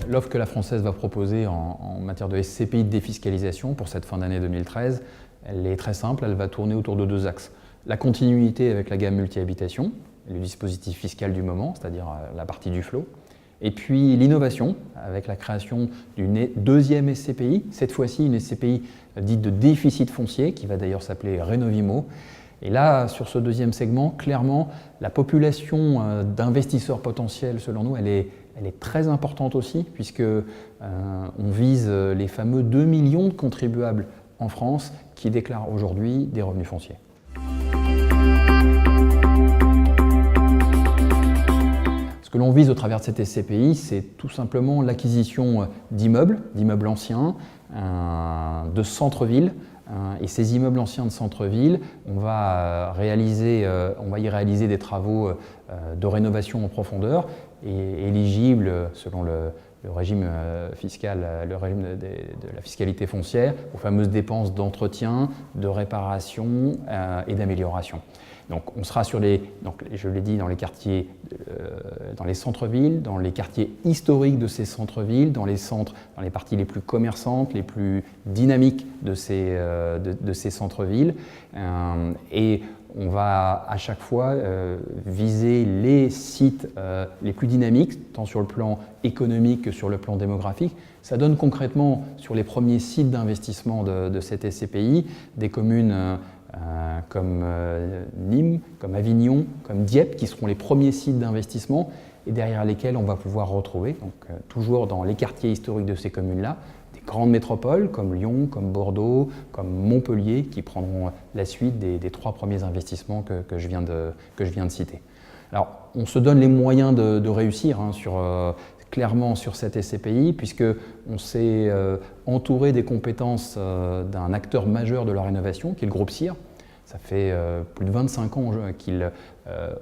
L'offre que la Française va proposer en matière de SCPI de défiscalisation pour cette fin d'année 2013, elle est très simple, elle va tourner autour de deux axes. La continuité avec la gamme multi-habitation, le dispositif fiscal du moment, c'est-à-dire la partie du flot, et puis l'innovation avec la création d'une deuxième SCPI, cette fois-ci une SCPI dite de déficit foncier, qui va d'ailleurs s'appeler Renovimo. Et là, sur ce deuxième segment, clairement, la population d'investisseurs potentiels, selon nous, elle est très importante aussi, puisque on vise les fameux 2 millions de contribuables en France qui déclarent aujourd'hui des revenus fonciers. Ce que l'on vise au travers de cette SCPI, c'est tout simplement l'acquisition d'immeubles anciens, de centre-ville. Et ces immeubles anciens de centre-ville, on va y réaliser des travaux de rénovation en profondeur et éligibles selon le régime fiscal, le régime de la fiscalité foncière, aux fameuses dépenses d'entretien, de réparation et d'amélioration. Donc on sera sur je l'ai dit, dans les quartiers, dans les centres-villes, dans les quartiers historiques de ces centres-villes, dans les parties les plus commerçantes, les plus dynamiques de ces centres-villes. Et on va à chaque fois viser les sites les plus dynamiques, tant sur le plan économique que sur le plan démographique. Ça donne concrètement, sur les premiers sites d'investissement de cette SCPI, des communes comme Nîmes, comme Avignon, comme Dieppe, qui seront les premiers sites d'investissement et derrière lesquels on va pouvoir retrouver, donc, toujours dans les quartiers historiques de ces communes-là, des grandes métropoles comme Lyon, comme Bordeaux, comme Montpellier, qui prendront la suite des 3 premiers investissements que je viens de citer. Alors, on se donne les moyens de réussir clairement sur cette SCPI, puisqu'on s'est entouré des compétences d'un acteur majeur de la rénovation, qui est le groupe CIR. Ça fait plus de 25 ans qu'il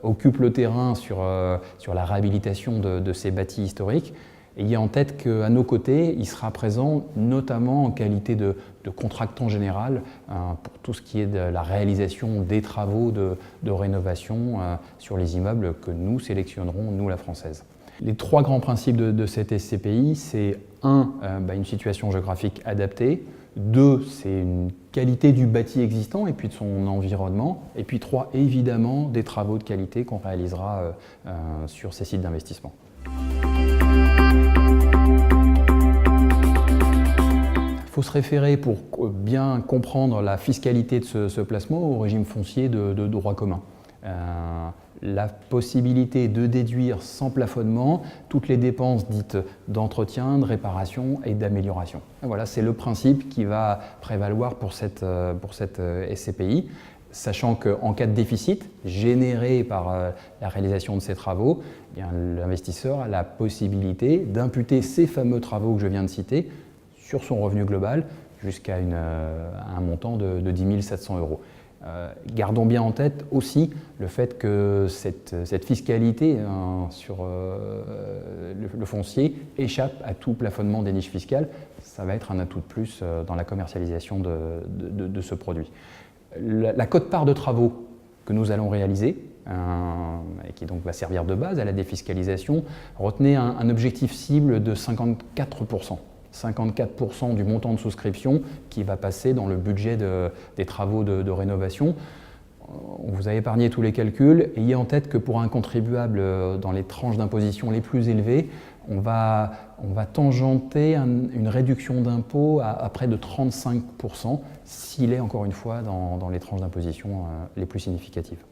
occupe le terrain sur la réhabilitation de ces bâtis historiques. Ayez en tête qu'à nos côtés, il sera présent notamment en qualité de contractant général pour tout ce qui est de la réalisation des travaux de rénovation sur les immeubles que nous sélectionnerons, nous la Française. Les 3 grands principes de cette SCPI, c'est 1, une situation géographique adaptée, 2, c'est une qualité du bâti existant et puis de son environnement, et puis 3, évidemment, des travaux de qualité qu'on réalisera sur ces sites d'investissement. Il faut se référer, pour bien comprendre la fiscalité de ce placement, au régime foncier de droit commun. La possibilité de déduire sans plafonnement toutes les dépenses dites d'entretien, de réparation et d'amélioration. Voilà, c'est le principe qui va prévaloir pour cette SCPI, sachant qu'en cas de déficit généré par la réalisation de ces travaux, l'investisseur a la possibilité d'imputer ces fameux travaux que je viens de citer sur son revenu global jusqu'à un montant de 10 700 €. Gardons bien en tête aussi le fait que cette fiscalité sur le foncier échappe à tout plafonnement des niches fiscales. Ça va être un atout de plus dans la commercialisation de ce produit. La quote-part de travaux que nous allons réaliser, et qui donc va servir de base à la défiscalisation, retenez un objectif cible de 54%. 54% du montant de souscription qui va passer dans le budget des travaux de rénovation. On vous a épargné tous les calculs. Ayez en tête que pour un contribuable dans les tranches d'imposition les plus élevées, on va tangenter une réduction d'impôt à près de 35% s'il est encore une fois dans les tranches d'imposition les plus significatives.